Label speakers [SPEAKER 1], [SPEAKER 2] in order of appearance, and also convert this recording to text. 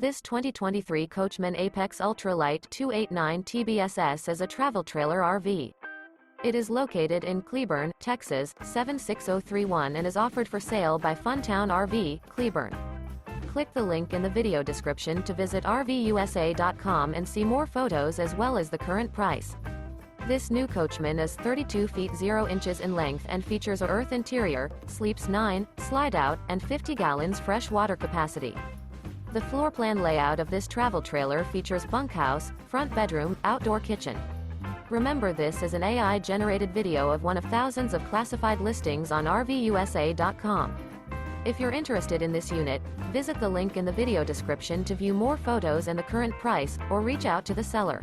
[SPEAKER 1] This 2023 Coachmen Apex Ultra-Lite 289 TBSS is a travel trailer RV. It is located in Cleburne, Texas, 76031 and is offered for sale by Funtown RV, Cleburne. Click the link in the video description to visit RVUSA.com and see more photos as well as the current price. This new Coachmen is 32 feet 0 inches in length and features a earth interior, sleeps 9, slide-out, and 50 gallons fresh water capacity. The floor plan layout of this travel trailer features bunkhouse, front bedroom, outdoor kitchen. Remember, this is an AI-generated video of one of thousands of classified listings on RVUSA.com. If you're interested in this unit, visit the link in the video description to view more photos and the current price, or reach out to the seller.